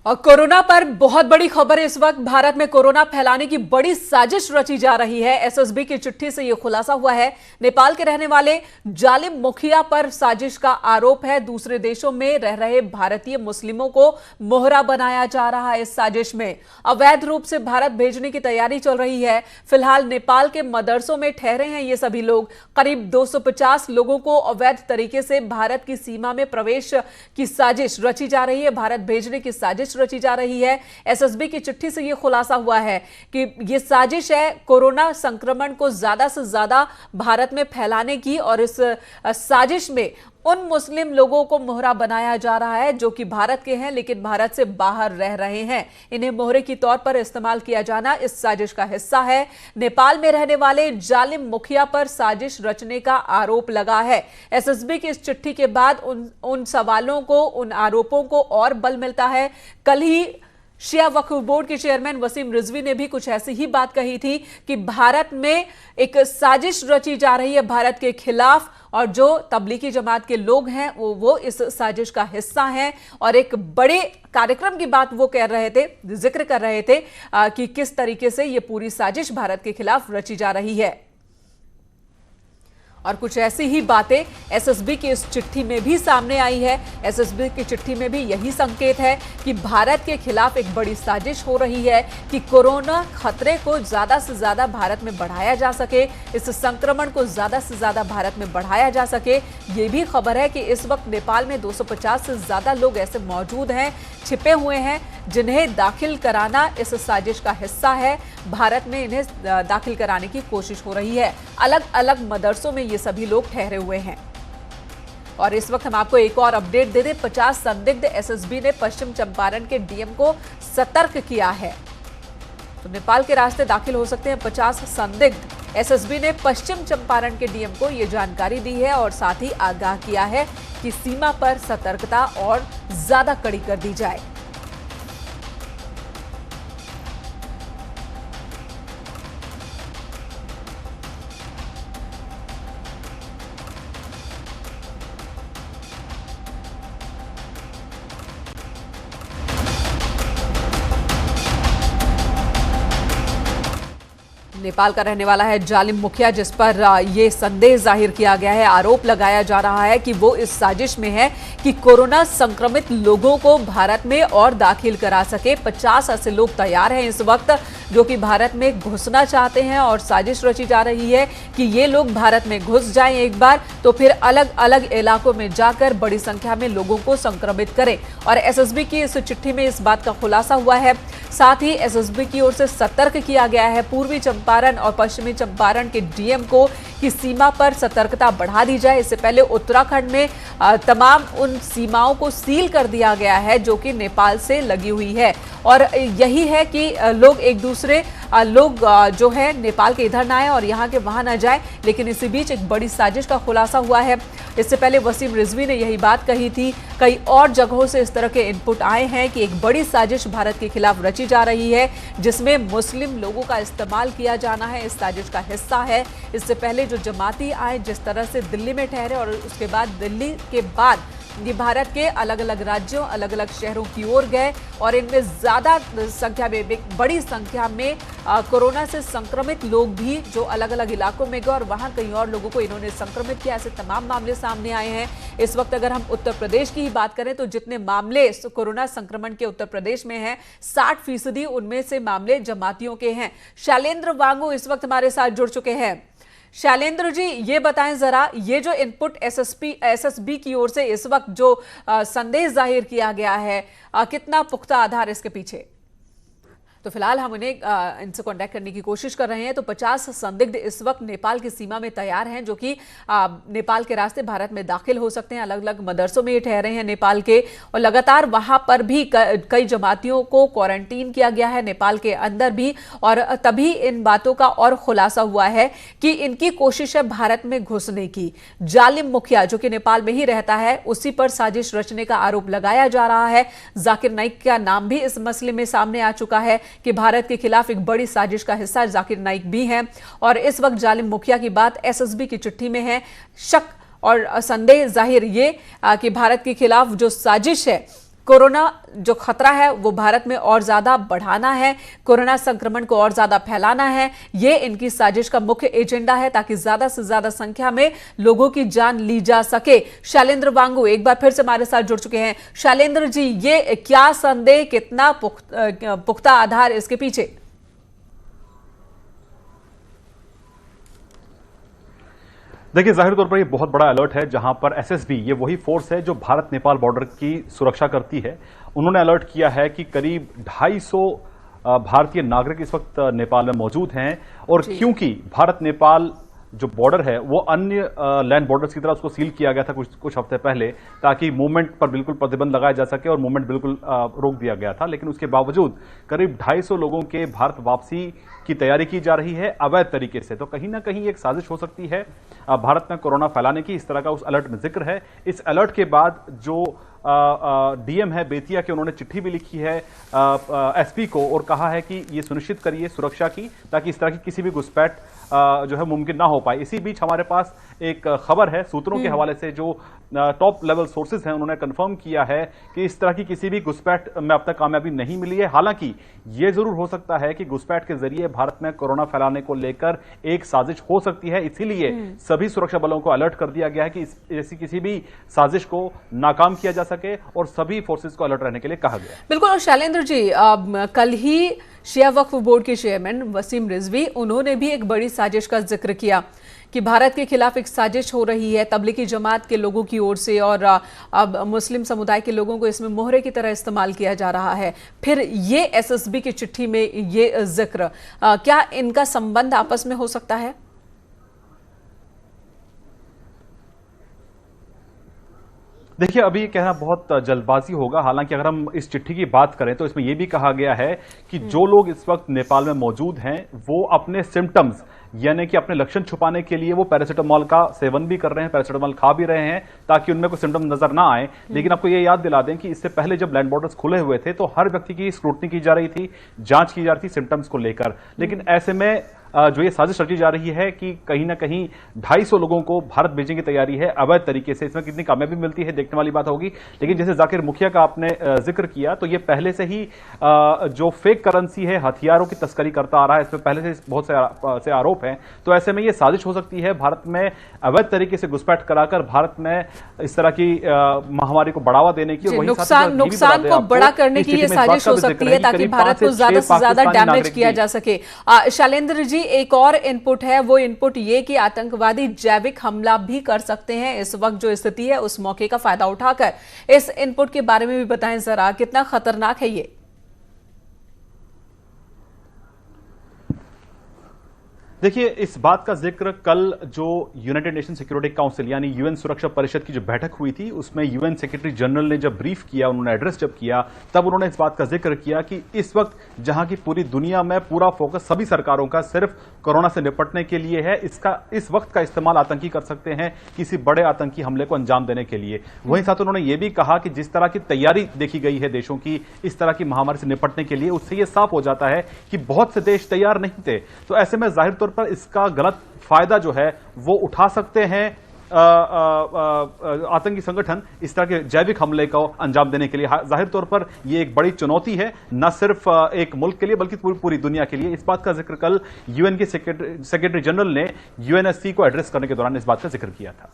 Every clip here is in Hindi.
और कोरोना पर बहुत बड़ी खबर है। इस वक्त भारत में कोरोना फैलाने की बड़ी साजिश रची जा रही है। एसएसबी की चिट्ठी से यह खुलासा हुआ है। नेपाल के रहने वाले जालिम मुखिया पर साजिश का आरोप है। दूसरे देशों में रह रहे भारतीय मुस्लिमों को मोहरा बनाया जा रहा है। इस साजिश में अवैध रूप से भारत भेजने की तैयारी चल रही है। फिलहाल नेपाल के मदरसों में ठहरे हैं ये सभी लोग। करीब 250 लोगों को अवैध तरीके से भारत की सीमा में प्रवेश की साजिश रची जा रही है। भारत भेजने की साजिश रची जा रही है। एसएसबी की चिट्ठी से यह खुलासा हुआ है कि यह साजिश है कोरोना संक्रमण को ज्यादा से ज्यादा भारत में फैलाने की, और इस साजिश में उन मुस्लिम लोगों को मोहरा बनाया जा रहा है जो कि भारत के हैं लेकिन भारत से बाहर रह रहे हैं। इन्हें मोहरे की तौर पर इस्तेमाल किया जाना इस साजिश का हिस्सा है। नेपाल में रहने वाले जालिम मुखिया पर साजिश रचने का आरोप लगा है। एसएसबी की इस चिट्ठी के बाद उन सवालों को, उन आरोपों को और बल मिलता है। कल ही शिया वक्फ बोर्ड के चेयरमैन वसीम रिजवी ने भी कुछ ऐसी ही बात कही थी कि भारत में एक साजिश रची जा रही है भारत के खिलाफ, और जो तबलीगी जमात के लोग हैं वो इस साजिश का हिस्सा हैं। और एक बड़े कार्यक्रम की बात वो कह रहे थे, जिक्र कर रहे थे कि किस तरीके से ये पूरी साजिश भारत के खिलाफ रची जा रही है। और कुछ ऐसी ही बातें एसएसबी की इस चिट्ठी में भी सामने आई है। एसएसबी की चिट्ठी में भी यही संकेत है कि भारत के खिलाफ एक बड़ी साजिश हो रही है कि कोरोना खतरे को ज्यादा से ज्यादा भारत में बढ़ाया जा सके, इस संक्रमण को ज्यादा से ज्यादा भारत में बढ़ाया जा सके। ये भी खबर है कि इस वक्त नेपाल में 250 से ज्यादा लोग ऐसे मौजूद हैं, छिपे हुए हैं, जिन्हें दाखिल कराना इस साजिश का हिस्सा है। भारत में इन्हें दाखिल कराने की कोशिश हो रही है। अलग अलग मदरसों में ये सभी लोग ठहरे हुए हैं। और इस वक्त हम आपको एक और अपडेट दे दें। 50 संदिग्ध एसएसबी ने पश्चिम चंपारण के डीएम को सतर्क किया है। तो नेपाल के रास्ते दाखिल हो सकते हैं 50 संदिग्ध। एसएसबी ने पश्चिम चंपारण के डीएम को यह जानकारी दी है और साथ ही आगाह किया है कि सीमा पर सतर्कता और ज्यादा कड़ी कर दी जाए। नेपाल का रहने वाला है जालिम मुखिया, जिस पर यह संदेह जाहिर किया गया है, आरोप लगाया जा रहा है कि वो इस साजिश में है कि कोरोना संक्रमित लोगों को भारत में और दाखिल करा सके। 50 ऐसे लोग तैयार हैं इस वक्त जो कि भारत में घुसना चाहते हैं, और साजिश रची जा रही है कि ये लोग भारत में घुस जाएं एक बार तो फिर अलग अलग इलाकों में जाकर बड़ी संख्या में लोगों को संक्रमित करें। और एसएसबी की इस चिट्ठी में इस बात का खुलासा हुआ है। साथ ही एसएसबी की ओर से सतर्क किया गया है पूर्वी चंपारण और पश्चिमी चंपारण के डीएम को कि सीमा पर सतर्कता बढ़ा दी जाए। इससे पहले उत्तराखंड में तमाम उन सीमाओं को सील कर दिया गया है जो कि नेपाल से लगी हुई है। और यही है कि लोग एक दूसरे लोग जो है नेपाल के इधर ना आए और यहाँ के वहां ना जाए। लेकिन इसी बीच एक बड़ी साजिश का खुलासा हुआ है। इससे पहले वसीम रिजवी ने यही बात कही थी। कई और जगहों से इस तरह के इनपुट आए हैं कि एक बड़ी साजिश भारत के खिलाफ रची जा रही है जिसमें मुस्लिम लोगों का इस्तेमाल किया जाना है, इस साजिश का हिस्सा है। इससे पहले जो जमाती आए, जिस तरह से दिल्ली में ठहरे और उसके बाद दिल्ली के बाद ये भारत के अलग अलग राज्यों, अलग अलग शहरों की ओर गए, और इनमें ज्यादा संख्या में, बड़ी संख्या में कोरोना से संक्रमित लोग भी जो अलग अलग इलाकों में गए और वहां कई और लोगों को इन्होंने संक्रमित किया। ऐसे तमाम मामले सामने आए हैं। इस वक्त अगर हम उत्तर प्रदेश की ही बात करें तो जितने मामले कोरोना संक्रमण के उत्तर प्रदेश में हैं, 60% उनमें से मामले जमातियों के हैं। शैलेंद्र वांगू इस वक्त हमारे साथ जुड़ चुके हैं। शैलेंद्र जी, ये बताएं जरा, ये जो इनपुट एसएसबी की ओर से इस वक्त जो संदेश जाहिर किया गया है, कितना पुख्ता आधार इसके पीछे? तो फिलहाल हम उन्हें इनसे कांटेक्ट करने की कोशिश कर रहे हैं। तो 50 संदिग्ध इस वक्त नेपाल की सीमा में तैयार हैं जो कि नेपाल के रास्ते भारत में दाखिल हो सकते हैं। अलग अलग मदरसों में ये ठहरे हैं नेपाल के, और लगातार वहां पर भी कई जमातियों को क्वारंटीन किया गया है नेपाल के अंदर भी। और तभी इन बातों का और खुलासा हुआ है कि इनकी कोशिश है भारत में घुसने की। जालिम मुखिया जो कि नेपाल में ही रहता है, उसी पर साजिश रचने का आरोप लगाया जा रहा है। जाकिर नाइक का नाम भी इस मसले में सामने आ चुका है कि भारत के खिलाफ एक बड़ी साजिश का हिस्सा जाकिर नाइक भी हैं। और इस वक्त जालिम मुखिया की बात एसएसबी की चिट्ठी में है। शक और संदेह जाहिर ये कि भारत के खिलाफ जो साजिश है कोरोना जो खतरा है वो भारत में और ज्यादा बढ़ाना है, कोरोना संक्रमण को और ज्यादा फैलाना है, ये इनकी साजिश का मुख्य एजेंडा है ताकि ज्यादा से ज्यादा संख्या में लोगों की जान ली जा सके। शैलेंद्र वांगू एक बार फिर से हमारे साथ जुड़ चुके हैं। शैलेंद्र जी, ये क्या संदेह, कितना पुख्ता आधार इसके पीछे? देखिए, जाहिर तौर पर ये बहुत बड़ा अलर्ट है, जहां पर एसएसबी, ये वही फोर्स है जो भारत नेपाल बॉर्डर की सुरक्षा करती है, उन्होंने अलर्ट किया है कि करीब 250 भारतीय नागरिक इस वक्त नेपाल में मौजूद हैं। और क्योंकि भारत नेपाल जो बॉर्डर है वो अन्य लैंड बॉर्डर्स की तरह उसको सील किया गया था कुछ हफ्ते पहले, ताकि मूवमेंट पर बिल्कुल प्रतिबंध लगाया जा सके और मूवमेंट बिल्कुल रोक दिया गया था। लेकिन उसके बावजूद करीब 250 लोगों के भारत वापसी की तैयारी की जा रही है अवैध तरीके से। तो कहीं ना कहीं एक साजिश हो सकती है भारत में कोरोना फैलाने की, इस तरह का उस अलर्ट में जिक्र है। इस अलर्ट के बाद जो डीएम है बेतिया के, उन्होंने चिट्ठी भी लिखी है एसपी को और कहा है कि ये सुनिश्चित करिए सुरक्षा की, ताकि इस तरह की किसी भी घुसपैठ जो है मुमकिन ना हो पाए। इसी बीच हमारे पास एक खबर है सूत्रों के हवाले से, जो टॉप लेवल सोर्सेज हैं, उन्होंने कंफर्म किया है कि इस तरह की किसी भी घुसपैठ में अब तक कामयाबी नहीं मिली है। हालांकि यह जरूर हो सकता है कि घुसपैठ के जरिए भारत में कोरोना फैलाने को लेकर एक साजिश हो सकती है, इसीलिए सभी सुरक्षा बलों को अलर्ट कर दिया गया है कि ऐसी किसी भी साजिश को नाकाम किया जा सके और सभी फोर्सेज को अलर्ट रहने के लिए कहा गया। बिल्कुल। और शैलेंद्र जी, कल ही शिया वक्फ बोर्ड के चेयरमैन वसीम रिजवी, उन्होंने भी एक बड़ी साजिश का जिक्र किया कि भारत के खिलाफ एक साजिश हो रही है तबलीगी जमात के लोगों की ओर से, और अब मुस्लिम समुदाय के लोगों को इसमें मोहरे की तरह इस्तेमाल किया जा रहा है। फिर ये एसएसबी की चिट्ठी में ये जिक्र, क्या इनका संबंध आपस में हो सकता है? देखिए, अभी ये कहना बहुत जल्दबाजी होगा। हालांकि अगर हम इस चिट्ठी की बात करें तो इसमें यह भी कहा गया है कि जो लोग इस वक्त नेपाल में मौजूद हैं वो अपने सिम्टम्स, यानी कि अपने लक्षण छुपाने के लिए वो पैरासीटामोल का सेवन भी कर रहे हैं, पैरासीटामोल खा भी रहे हैं, ताकि उनमें कोई सिम्टम नजर ना आए। लेकिन आपको ये याद दिला दें कि इससे पहले जब लैंड बॉर्डर्स खुले हुए थे तो हर व्यक्ति की स्क्रूटनी की जा रही थी, जांच की जा रही थी सिम्टम्स को लेकर। लेकिन ऐसे में जो ये साजिश रची जा रही है कि कहीं ना कहीं 250 लोगों को भारत भेजने की तैयारी है अवैध तरीके से, इसमें कितनी कामयाबी मिलती है देखने वाली बात होगी। लेकिन जैसे जाकिर मुखिया का आपने जिक्र किया, तो ये पहले से ही जो फेक करेंसी है, हथियारों की तस्करी करता आ रहा है, इसमें पहले से बहुत से आरोप हैं। तो ऐसे में ये साजिश हो सकती है भारत में अवैध तरीके से घुसपैठ कराकर भारत में इस तरह की महामारी को बढ़ावा देने की, और नुकसान को बड़ा करने की ये साजिश हो सकती है ताकि भारत को ज्यादा से ज्यादा डैमेज किया जा सके। शैलेंद्र जी, एक और इनपुट है, वो इनपुट ये कि आतंकवादी जैविक हमला भी कर सकते हैं इस वक्त जो स्थिति है उस मौके का फायदा उठाकर। इस इनपुट के बारे में भी बताएं जरा, कितना खतरनाक है ये? देखिए, इस बात का जिक्र कल जो यूनाइटेड नेशन सिक्योरिटी काउंसिल यानी यूएन सुरक्षा परिषद की जो बैठक हुई थी, उसमें यूएन सेक्रेटरी जनरल ने जब ब्रीफ किया, उन्होंने एड्रेस जब किया, तब उन्होंने इस बात का जिक्र किया कि इस वक्त जहां की पूरी दुनिया में पूरा फोकस सभी सरकारों का सिर्फ कोरोना से निपटने के लिए है, इस वक्त का इस्तेमाल आतंकी कर सकते हैं किसी बड़े आतंकी हमले को अंजाम देने के लिए। वहीं साथ उन्होंने ये भी कहा कि जिस तरह की तैयारी देखी गई है देशों की इस तरह की महामारी से निपटने के लिए, उससे यह साफ हो जाता है कि बहुत से देश तैयार नहीं थे। तो ऐसे में जाहिर तौर पर इसका गलत फायदा जो है वो उठा सकते हैं आतंकी संगठन इस तरह के जैविक हमले को अंजाम देने के लिए। जाहिर तौर पर यह एक बड़ी चुनौती है, न सिर्फ एक मुल्क के लिए बल्कि पूरी दुनिया के लिए। इस बात का जिक्र कल यूएन के सेक्रेटरी जनरल ने यूएनएससी को एड्रेस करने के दौरान इस बात का जिक्र किया था।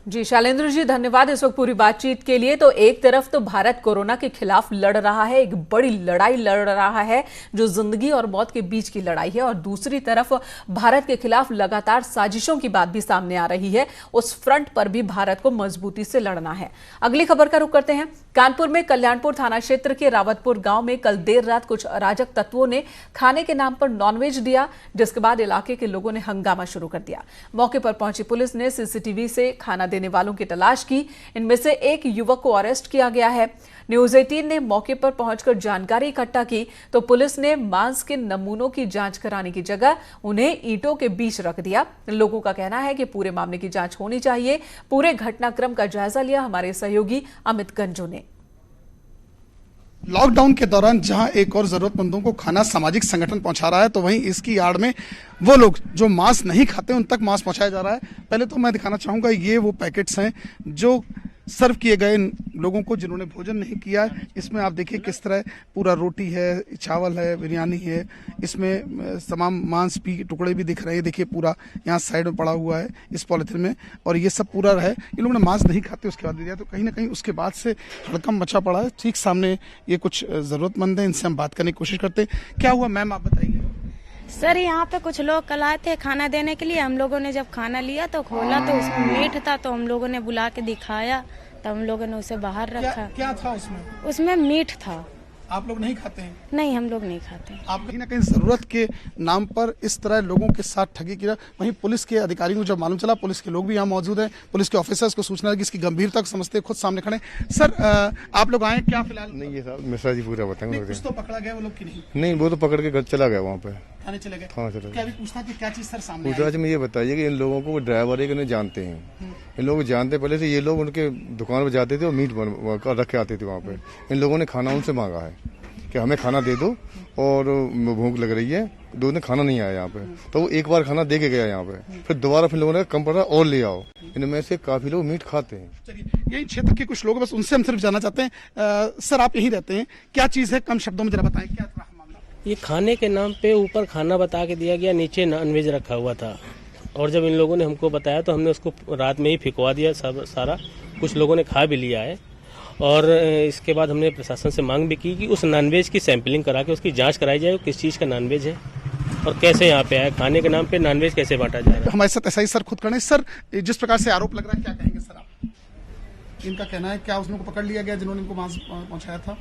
जी शैलेंद्र जी, धन्यवाद इस वक्त पूरी बातचीत के लिए। तो एक तरफ तो भारत कोरोना के खिलाफ लड़ रहा है, एक बड़ी लड़ाई लड़ रहा है जो जिंदगी और मौत के बीच की लड़ाई है, और दूसरी तरफ भारत के खिलाफ लगातार साजिशों की बात भी सामने आ रही है। उस फ्रंट पर भी भारत को मजबूती से लड़ना है। अगली खबर का रुख करते हैं। कानपुर में कल्याणपुर थाना क्षेत्र के रावतपुर गांव में कल देर रात कुछ अराजक तत्वों ने खाने के नाम पर नॉनवेज दिया, जिसके बाद इलाके के लोगों ने हंगामा शुरू कर दिया। मौके पर पहुंची पुलिस ने सीसीटीवी से खाना देने वालों की तलाश की। इनमें से एक युवक को अरेस्ट किया गया है। न्यूज 18 ने मौके पर पहुंचकर जानकारी इकट्ठा की तो पुलिस ने मांस के नमूनों की जांच कराने की जगह उन्हें ईंटों के बीच रख दिया। लोगों का कहना है कि पूरे मामले की जांच होनी चाहिए। पूरे घटनाक्रम का जायजा लिया हमारे सहयोगी अमित गंजू ने। लॉकडाउन के दौरान जहां एक और जरूरतमंदों को खाना सामाजिक संगठन पहुंचा रहा है, तो वहीं इसकी आड़ में वो लोग जो मांस नहीं खाते उन तक मांस पहुंचाया जा रहा है। पहले तो मैं दिखाना चाहूंगा, ये वो पैकेट्स हैं जो सर्व किए गए लोगों को जिन्होंने भोजन नहीं किया है। इसमें आप देखिए किस तरह पूरा रोटी है, चावल है, बिरयानी है, इसमें तमाम मांस भी टुकड़े भी दिख रहे हैं। देखिए पूरा यहाँ साइड में पड़ा हुआ है इस पॉलिथीन में, और ये सब पूरा है। इन लोगों ने मांस नहीं खाते उसके बाद दे दिया, तो कहीं ना कहीं उसके बाद से हड़कंप मचा पड़ा है। ठीक सामने ये कुछ जरूरतमंद है, इनसे हम बात करने की कोशिश करते हैं। क्या हुआ मैम, आप बताइए। सर यहाँ पे कुछ लोग कल आए थे खाना देने के लिए। हम लोगों ने जब खाना लिया तो खोला तो उसमें मीट था, तो हम लोगों ने बुला के दिखाया, तो हम लोगों ने उसे बाहर रखा। क्या था उसमें? उसमें मीट था। आप लोग नहीं खाते हैं? नहीं, हम लोग नहीं खाते। आप कहीं ना कहीं जरूरत के नाम पर इस तरह लोगों के साथ ठगी की। वहीं पुलिस के अधिकारियों को जब मालूम चला, पुलिस के लोग भी यहाँ मौजूद हैं, पुलिस के ऑफिसर्स को सूचना लगी, इसकी गंभीरता को समझते खुद सामने खड़े। सर आप लोग आए क्या फिलहाल? नहीं, ये साहब मिश्रा जी पूरा बताएंगे। कुछ तो पकड़ा गया वो लोग की नहीं? नहीं, वो तो पकड़ के घर चला गया, वहाँ पे थाने चले गए। हाँ चले क्या अभी पूछना कि क्या चीज सर सामने पूछताछ में ये बताइए कि इन लोगों को ड्राइवर एक इन्हें जानते हैं। इन लोग जानते पहले से, ये लोग उनके दुकान पर जाते थे और मीट रख के आते थे वहाँ पे। इन लोगों ने खाना उनसे मांगा है कि हमें खाना दे दो और भूख लग रही है। दो दिन खाना नहीं आया यहाँ पे, तो वो एक बार खाना दे के गया यहाँ पे, फिर दोबारा फिर लोगों ने कम पड़ा और ले आओ। इनमें से काफी लोग मीट खाते हैं। चलिए, यही क्षेत्र के कुछ लोग, बस उनसे हम सिर्फ जानना चाहते हैं। सर आप यहीं रहते हैं, क्या चीज है, कम शब्दों में जरा बताएं क्या था मामला? ये खाने के नाम पे ऊपर खाना बता के दिया गया, नीचे नॉनवेज रखा हुआ था, और जब इन लोगों ने हमको बताया तो हमने उसको रात में ही फिकवा दिया सारा। कुछ लोगों ने खा भी लिया है, और इसके बाद हमने प्रशासन से मांग भी की कि उस नॉनवेज की सैंपलिंग करा के उसकी जांच कराई जाए, किस चीज़ का नॉनवेज है और कैसे यहाँ पे आया, खाने के नाम पे नॉनवेज कैसे बांटा जा रहा है। हमारे साथ ऐसा ही सर खुद करने। सर जिस प्रकार से आरोप लग रहा है, क्या कहेंगे सर आप? इनका कहना है क्या उस लोगों को पकड़ लिया गया जिन्होंने इनको मांस पहुंचाया था?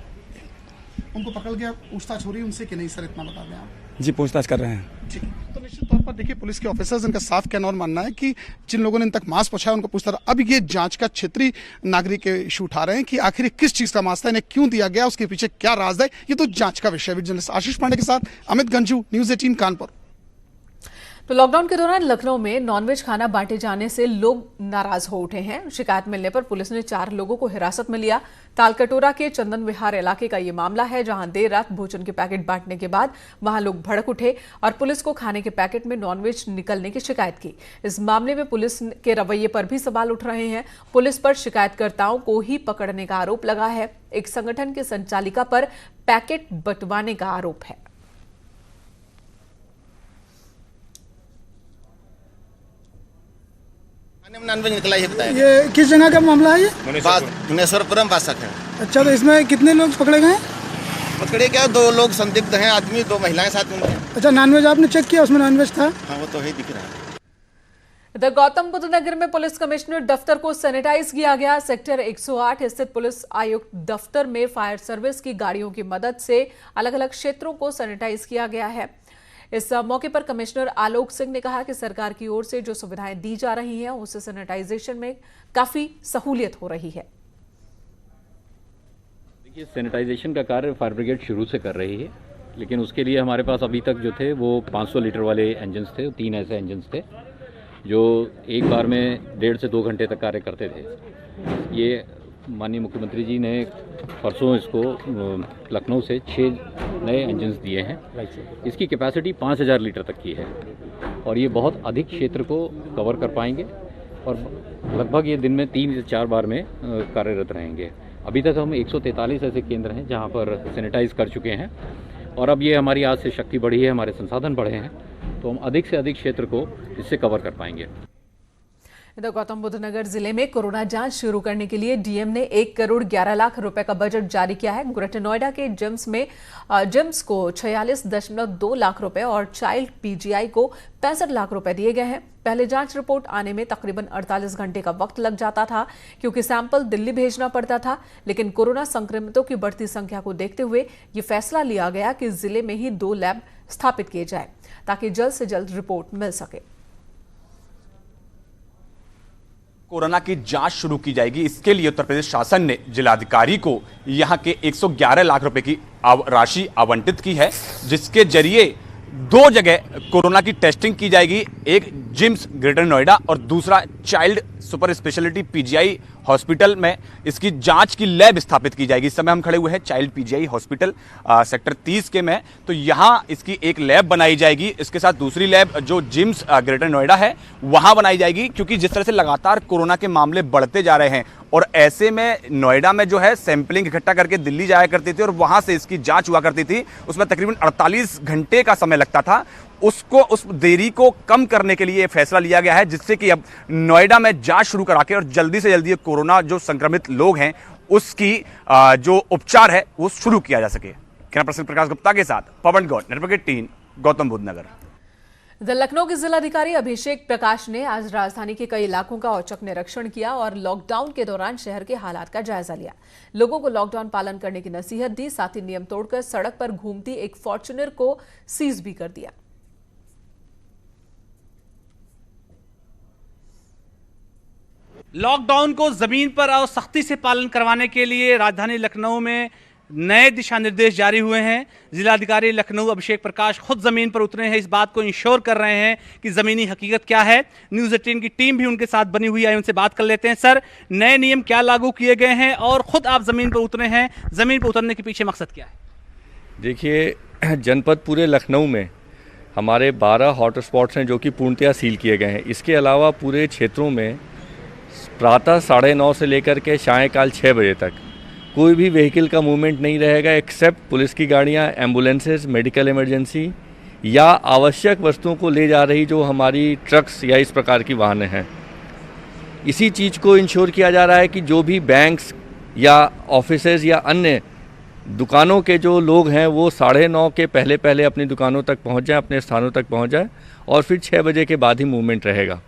उनको पकड़ गया, पूछताछ हो रही है उनसे कि नहीं? सर इतना बता दें आप। जी, पूछताछ कर रहे हैं। ठीक है, तो निश्चित तौर पर देखिए पुलिस के ऑफिसर्स, इनका साफ कहना और मानना है कि जिन लोगों ने इन तक मांस पहुंचाया उनको पूछता रहा। अब ये जांच का क्षेत्रीय नागरिक इशू उठा रहे हैं कि आखिर ये किस चीज का मांस था, इन्हें क्यों दिया गया, उसके पीछे क्या राज है, ये तो जांच का विषय है। जर्नलिस्ट आशीष पांडे के साथ अमित गंजू, न्यूज 18 कानपुर। तो लॉकडाउन के दौरान लखनऊ में नॉनवेज खाना बांटे जाने से लोग नाराज हो उठे हैं। शिकायत मिलने पर पुलिस ने 4 लोगों को हिरासत में लिया। तालकटोरा के चंदन विहार इलाके का ये मामला है, जहां देर रात भोजन के पैकेट बांटने के बाद वहां लोग भड़क उठे और पुलिस को खाने के पैकेट में नॉनवेज निकलने की शिकायत की। इस मामले में पुलिस के रवैये पर भी सवाल उठ रहे हैं। पुलिस पर शिकायतकर्ताओं को ही पकड़ने का आरोप लगा है। एक संगठन की संचालिका पर पैकेट बंटवाने का आरोप है। नॉनवेज निकला ही बताया। ये किस जगह का मामला है? ये मुनेश्वरपुरम बासक है। अच्छा, तो इसमें कितने लोग पकड़े गए? पकड़े क्या, 2 लोग संदिग्ध हैं, आदमी 2 महिलाएं साथ में। अच्छा, नॉनवेज आपने चेक किया, उसमें नॉनवेज था? हाँ, वो तो ही दिख रहा है। इधर गौतम बुद्ध नगर में पुलिस कमिश्नर दफ्तर को सैनिटाइज किया गया। सेक्टर 108 स्थित पुलिस आयुक्त दफ्तर में फायर सर्विस की गाड़ियों की मदद से अलग अलग क्षेत्रों को सैनिटाइज किया गया है। इस मौके पर कमिश्नर आलोक सिंह ने कहा कि सरकार की ओर से जो सुविधाएं दी जा रही हैं उससे सैनिटाइजेशन में काफी सहूलियत हो रही है। देखिए, सैनिटाइजेशन का कार्य फायर ब्रिगेड शुरू से कर रही है, लेकिन उसके लिए हमारे पास अभी तक जो थे वो 500 लीटर वाले इंजन्स थे। 3 ऐसे इंजन्स थे जो एक बार में 1.5 से 2 घंटे तक कार्य करते थे। ये माननीय मुख्यमंत्री जी ने परसों इसको लखनऊ से 6 नए इंजन्स दिए हैं। इसकी कैपेसिटी 5000 लीटर तक की है और ये बहुत अधिक क्षेत्र को कवर कर पाएंगे और लगभग ये दिन में 3 से 4 बार में कार्यरत रहेंगे। अभी तक हम 143 ऐसे केंद्र हैं जहां पर सैनिटाइज कर चुके हैं और अब ये हमारी आज से शक्ति बढ़ी है, हमारे संसाधन बढ़े हैं, तो हम अधिक से अधिक क्षेत्र को इससे कवर कर पाएंगे। इधर गौतम बुद्ध नगर जिले में कोरोना जांच शुरू करने के लिए डीएम ने 1 करोड़ 11 लाख रुपए का बजट जारी किया है। ग्रेटर नोएडा के जिम्स को 46.2 लाख रुपए और चाइल्ड पीजीआई को 65 लाख रुपए दिए गए हैं। पहले जांच रिपोर्ट आने में तकरीबन 48 घंटे का वक्त लग जाता था क्योंकि सैंपल दिल्ली भेजना पड़ता था, लेकिन कोरोना संक्रमितों की बढ़ती संख्या को देखते हुए ये फैसला लिया गया कि जिले में ही 2 लैब स्थापित किए जाए ताकि जल्द से जल्द रिपोर्ट मिल सके। कोरोना की जांच शुरू की जाएगी। इसके लिए उत्तर प्रदेश शासन ने जिलाधिकारी को यहां के 111 लाख रुपए की राशि आवंटित की है, जिसके जरिए 2 जगह कोरोना की टेस्टिंग की जाएगी। एक जिम्स ग्रेटर नोएडा और दूसरा child super speciality PGI hospital में इसकी जांच की लैब स्थापित की जाएगी। इस समय हम खड़े हुए हैं चाइल्ड पीजीआई हॉस्पिटल सेक्टर 30 के में, तो यहां इसकी एक लैब बनाई जाएगी। इसके साथ दूसरी लैब जो जिम्स ग्रेटर नोएडा है वहां बनाई जाएगी, क्योंकि जिस तरह से लगातार कोरोना के मामले बढ़ते जा रहे हैं और ऐसे में नोएडा में जो है सैंपलिंग इकट्ठा करके दिल्ली जाया करती थी और वहां से इसकी जांच हुआ करती थी। उसमें तकरीबन 48 घंटे का समय लगता था। उस देरी को कम करने के लिए फैसला लिया गया है, जिससे कि अब नोएडा में जांच शुरू करा के और जल्दी से जल्दी कोरोना जो संक्रमित लोग हैं उसकी जो उपचार है वो शुरू किया जा सके। कैमरा पर्सन प्रकाश गुप्ता के साथ पवन गौड़, नेटवर्क 18, गौतम बुद्ध नगर। लखनऊ के जिलाधिकारी अभिषेक प्रकाश ने आज राजधानी के कई इलाकों का औचक निरीक्षण किया और लॉकडाउन के दौरान शहर के हालात का जायजा लिया। लोगों को लॉकडाउन पालन करने की नसीहत दी, साथ ही नियम तोड़कर सड़क पर घूमती एक फॉर्च्यूनर को सीज भी कर दिया। लॉकडाउन को जमीन पर और सख्ती से पालन करवाने के लिए राजधानी लखनऊ में नए दिशा निर्देश जारी हुए हैं। जिलाधिकारी लखनऊ अभिषेक प्रकाश खुद जमीन पर उतरे हैं, इस बात को इंश्योर कर रहे हैं कि जमीनी हकीकत क्या है। न्यूज़ 18 की टीम भी उनके साथ बनी हुई है, उनसे बात कर लेते हैं। सर, नए नियम क्या लागू किए गए हैं और खुद आप जमीन पर उतरे हैं, जमीन पर उतरने के पीछे मकसद क्या है? देखिए, जनपद पूरे लखनऊ में हमारे 12 हॉटस्पॉट्स हैं जो कि पूर्णतया सील किए गए हैं। इसके अलावा पूरे क्षेत्रों में प्रातः 9:30 से लेकर के सायंकाल 6 बजे तक कोई भी व्हीकल का मूवमेंट नहीं रहेगा, एक्सेप्ट पुलिस की गाड़ियाँ, एम्बुलेंसेस, मेडिकल इमरजेंसी या आवश्यक वस्तुओं को ले जा रही जो हमारी ट्रक्स या इस प्रकार की वाहनें हैं। इसी चीज़ को इंश्योर किया जा रहा है कि जो भी बैंक्स या ऑफिसेज या अन्य दुकानों के जो लोग हैं वो 9:30 के पहले अपनी दुकानों तक पहुंच जाएं, अपने स्थानों तक पहुंच जाएं और फिर 6 बजे के बाद ही मूवमेंट रहेगा।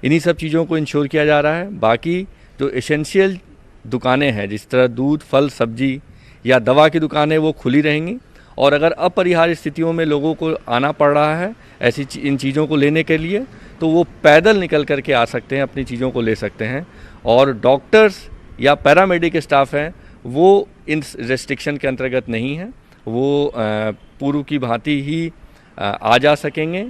इन्हीं सब चीज़ों को इंश्योर किया जा रहा है। बाकी जो एसेंशियल दुकानें हैं, जिस तरह दूध, फल, सब्जी या दवा की दुकानें, वो खुली रहेंगी और अगर अपरिहार्य स्थितियों में लोगों को आना पड़ रहा है ऐसी इन चीज़ों को लेने के लिए, तो वो पैदल निकल करके आ सकते हैं, अपनी चीज़ों को ले सकते हैं। और डॉक्टर्स या पैरामेडिक स्टाफ हैं वो इन रेस्ट्रिक्शन के अंतर्गत नहीं है, वो पूर्व की भांति ही आ जा सकेंगे।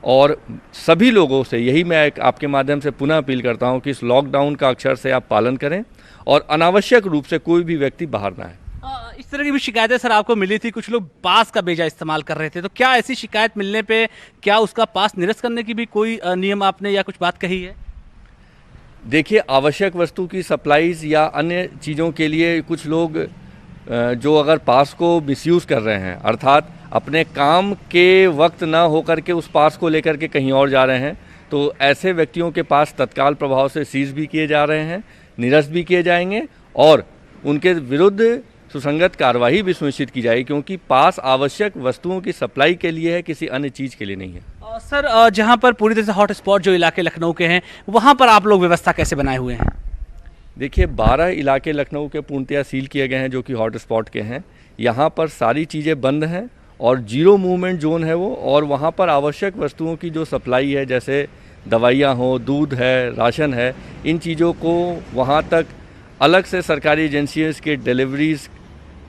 और सभी लोगों से यही मैं आपके माध्यम से पुनः अपील करता हूं कि इस लॉकडाउन का अक्षर से आप पालन करें और अनावश्यक रूप से कोई भी व्यक्ति बाहर ना आए। इस तरह की भी शिकायतें सर आपको मिली थी, कुछ लोग पास का बेजा इस्तेमाल कर रहे थे, तो क्या ऐसी शिकायत मिलने पे क्या उसका पास निरस्त करने की भी कोई नियम आपने या कुछ बात कही है? देखिए, आवश्यक वस्तु की सप्लाईज या अन्य चीज़ों के लिए कुछ लोग जो अगर पास को मिसयूज़ कर रहे हैं, अर्थात अपने काम के वक्त ना होकर के उस पास को लेकर के कहीं और जा रहे हैं, तो ऐसे व्यक्तियों के पास तत्काल प्रभाव से सीज भी किए जा रहे हैं, निरस्त भी किए जाएंगे और उनके विरुद्ध सुसंगत कार्रवाई भी सुनिश्चित की जाएगी, क्योंकि पास आवश्यक वस्तुओं की सप्लाई के लिए है, किसी अन्य चीज़ के लिए नहीं है। सर, जहां पर पूरी तरह से हॉट स्पॉट जो इलाके लखनऊ के हैं, वहां पर आप लोग व्यवस्था कैसे बनाए हुए हैं? देखिए, 12 इलाके लखनऊ के पूर्णतया सील किए गए हैं जो कि हॉट स्पॉट के हैं। यहाँ पर सारी चीज़ें बंद हैं और जीरो मूवमेंट जोन है वो, और वहाँ पर आवश्यक वस्तुओं की जो सप्लाई है, जैसे दवाइयाँ हो, दूध है, राशन है, इन चीज़ों को वहाँ तक अलग से सरकारी एजेंसियों के डिलीवरीज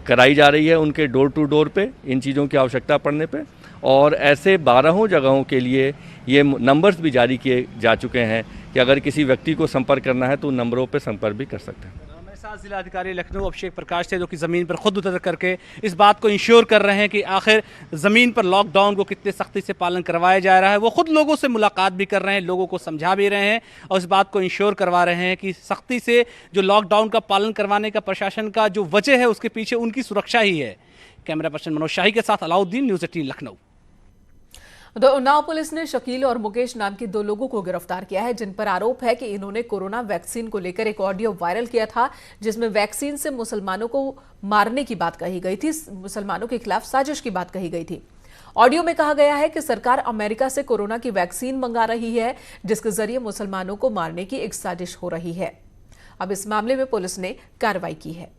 कराई जा रही है, उनके डोर टू डोर पे इन चीज़ों की आवश्यकता पड़ने पे। और ऐसे 12 जगहों के लिए ये नंबर्स भी जारी किए जा चुके हैं कि अगर किसी व्यक्ति को संपर्क करना है तो उन नंबरों पर संपर्क भी कर सकते हैं। मेरे साथ जिलाधिकारी लखनऊ अभिषेक प्रकाश थे, जो कि ज़मीन पर खुद उतर करके इस बात को इंश्योर कर रहे हैं कि आखिर ज़मीन पर लॉकडाउन को कितने सख्ती से पालन करवाया जा रहा है। वो खुद लोगों से मुलाकात भी कर रहे हैं, लोगों को समझा भी रहे हैं और इस बात को इंश्योर करवा रहे हैं कि सख्ती से जो लॉकडाउन का पालन करवाने का प्रशासन का जो वजह है, उसके पीछे उनकी सुरक्षा ही है। कैमरा पर्सन मनोज शाही के साथ अलाउद्दीन, न्यूज़ 18 लखनऊ। उन्नाव पुलिस ने शकील और मुकेश नाम के 2 लोगों को गिरफ्तार किया है, जिन पर आरोप है कि इन्होंने कोरोना वैक्सीन को लेकर एक ऑडियो वायरल किया था, जिसमें वैक्सीन से मुसलमानों को मारने की बात कही गई थी, मुसलमानों के खिलाफ साजिश की बात कही गई थी। ऑडियो में कहा गया है कि सरकार अमेरिका से कोरोना की वैक्सीन मंगा रही है, जिसके जरिए मुसलमानों को मारने की एक साजिश हो रही है। अब इस मामले में पुलिस ने कार्रवाई की है।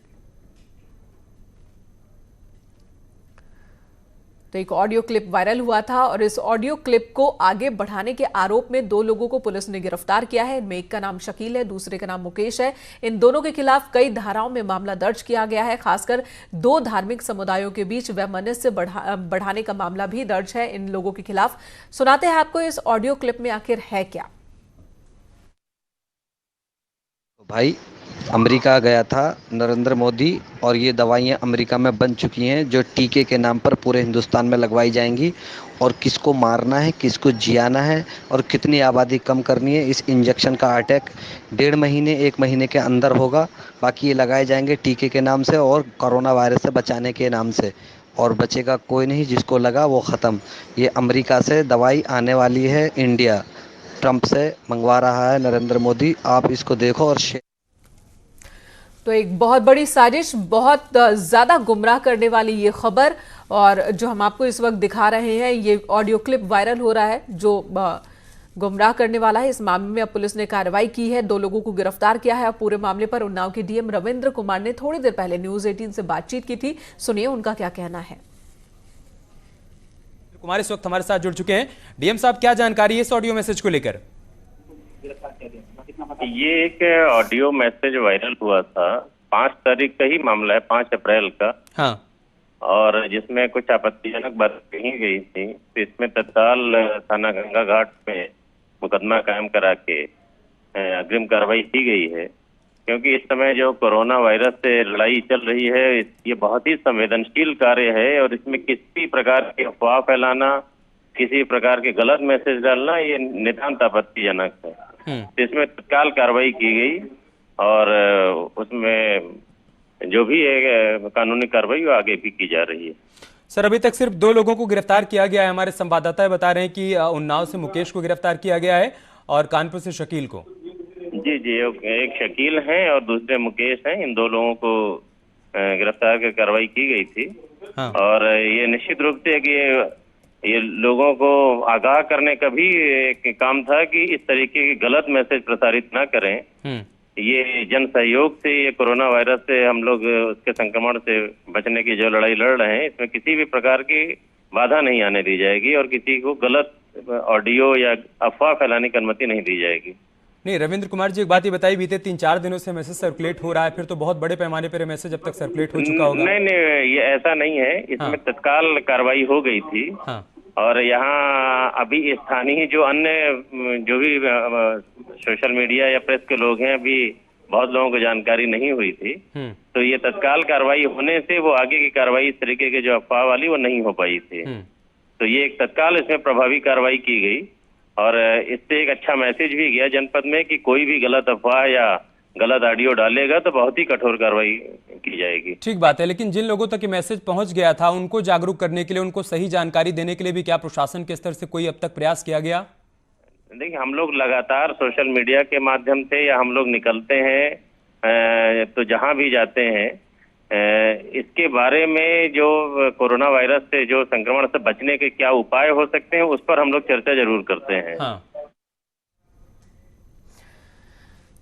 तो एक ऑडियो क्लिप वायरल हुआ था और इस ऑडियो क्लिप को आगे बढ़ाने के आरोप में 2 लोगों को पुलिस ने गिरफ्तार किया है। इनमें एक का नाम शकील है, दूसरे का नाम मुकेश है। इन दोनों के खिलाफ कई धाराओं में मामला दर्ज किया गया है। खासकर 2 धार्मिक समुदायों के बीच वैमनस्य बढ़ाने का मामला भी दर्ज है इन लोगों के खिलाफ। सुनाते हैं आपको इस ऑडियो क्लिप में आखिर है क्या। भाई अमेरिका गया था नरेंद्र मोदी और ये दवाइयाँ अमेरिका में बन चुकी हैं जो टीके के नाम पर पूरे हिंदुस्तान में लगवाई जाएंगी और किसको मारना है, किसको जियाना है और कितनी आबादी कम करनी है। इस इंजेक्शन का अटैक 1.5 महीने 1 महीने के अंदर होगा। बाकी ये लगाए जाएंगे टीके के नाम से और कोरोना वायरस से बचाने के नाम से, और बचेगा कोई नहीं, जिसको लगा वो ख़त्म। ये अमेरिका से दवाई आने वाली है इंडिया, ट्रंप से मंगवा रहा है नरेंद्र मोदी। आप इसको देखो और शेयर। तो एक बहुत बड़ी साजिश, बहुत ज़्यादा गुमराह करने वाली ये खबर, और जो हम आपको इस वक्त दिखा रहे हैं ये ऑडियो क्लिप वायरल हो रहा है जो गुमराह करने वाला है। इस मामले में अब पुलिस ने कार्रवाई की है, 2 लोगों को गिरफ्तार किया है। पूरे मामले पर उन्नाव के डीएम रविंद्र कुमार ने थोड़ी देर पहले न्यूज़ 18 से बातचीत की थी। सुनिए उनका क्या कहना है। कुमार इस वक्त हमारे साथ जुड़ चुके हैं। डीएम साहब, क्या जानकारी है इस ऑडियो मैसेज को लेकर? ये एक ऑडियो मैसेज वायरल हुआ था, 5 तारीख का ही मामला है, 5 अप्रैल का। हाँ। और जिसमें कुछ आपत्तिजनक बात कही गई थी, तो इसमें तत्काल थाना गंगा घाट में मुकदमा कायम करा के अग्रिम कार्रवाई की गई है। क्योंकि इस समय जो कोरोना वायरस से लड़ाई चल रही है, ये बहुत ही संवेदनशील कार्य है और इसमें किसी प्रकार की अफवाह फैलाना, किसी प्रकार के गलत मैसेज डालना, ये नितांत आपत्तिजनक है। तो इसमें तत्काल कार्रवाई की गई और उसमें जो भी है कानूनी कार्रवाई वो आगे भी की जा रही है। सर, अभी तक सिर्फ 2 लोगों को गिरफ्तार किया गया है। हमारे संवाददाता बता रहे हैं कि उन्नाव से मुकेश को गिरफ्तार किया गया है और कानपुर से शकील को। जी, एक शकील है और दूसरे मुकेश हैं। इन 2 लोगों को गिरफ्तार कर कार्रवाई की गई थी। हाँ। और ये निश्चित रूप से कि ये लोगों को आगाह करने का भी एक काम था कि इस तरीके के गलत मैसेज प्रसारित ना करें। ये जन सहयोग से ये कोरोना वायरस से हम लोग उसके संक्रमण से बचने की जो लड़ाई लड़ रहे हैं, इसमें किसी भी प्रकार की बाधा नहीं आने दी जाएगी और किसी को गलत ऑडियो या अफवाह फैलाने की अनुमति नहीं दी जाएगी। नहीं, रविंद्र कुमार जी, एक बात ये बताइए, बीते 3-4 दिनों से मैसेज सर्कुलेट हो रहा है, फिर तो बहुत बड़े पैमाने पर मैसेज अब तक सर्कुलेट हो चुका होगा। नहीं, ये ऐसा नहीं है। इसमें तत्काल कार्रवाई हो गई थी। हाँ। और यहाँ अभी स्थानीय जो अन्य जो भी सोशल मीडिया या प्रेस के लोग हैं, अभी बहुत लोगों को जानकारी नहीं हुई थी। तो ये तत्काल कार्रवाई होने से वो आगे की कार्रवाई इस तरीके के जो अफवाह वाली वो नहीं हो पाई थी। तो ये एक तत्काल इसमें प्रभावी कार्रवाई की गई और इससे एक अच्छा मैसेज भी गया जनपद में कि कोई भी गलत अफवाह या गलत ऑडियो डालेगा तो बहुत ही कठोर कार्रवाई की जाएगी। ठीक बात है, लेकिन जिन लोगों तक ये मैसेज पहुंच गया था उनको जागरूक करने के लिए, उनको सही जानकारी देने के लिए भी क्या प्रशासन के स्तर से कोई अब तक प्रयास किया गया? देखिए, हम लोग लगातार सोशल मीडिया के माध्यम से या हम लोग निकलते हैं तो जहां भी जाते हैं इसके बारे में जो कोरोना वायरस से जो संक्रमण से बचने के क्या उपाय हो सकते हैं उस पर हम लोग चर्चा जरूर करते हैं। हाँ।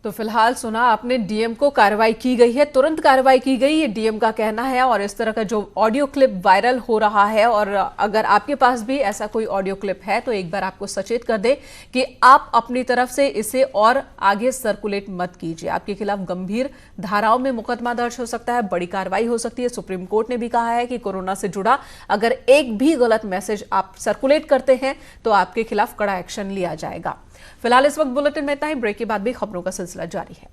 तो फिलहाल सुना आपने, डीएम को कार्रवाई की गई है, तुरंत कार्रवाई की गई, ये डीएम का कहना है। और इस तरह का जो ऑडियो क्लिप वायरल हो रहा है, और अगर आपके पास भी ऐसा कोई ऑडियो क्लिप है तो एक बार आपको सचेत कर दे कि आप अपनी तरफ से इसे और आगे सर्कुलेट मत कीजिए। आपके खिलाफ गंभीर धाराओं में मुकदमा दर्ज हो सकता है, बड़ी कार्रवाई हो सकती है। सुप्रीम कोर्ट ने भी कहा है कि कोरोना से जुड़ा अगर एक भी गलत मैसेज आप सर्कुलेट करते हैं तो आपके खिलाफ कड़ा एक्शन लिया जाएगा। फिलहाल इस वक्त बुलेटिन में इतना ही। ब्रेक के बाद भी खबरों का सिलसिला जारी है।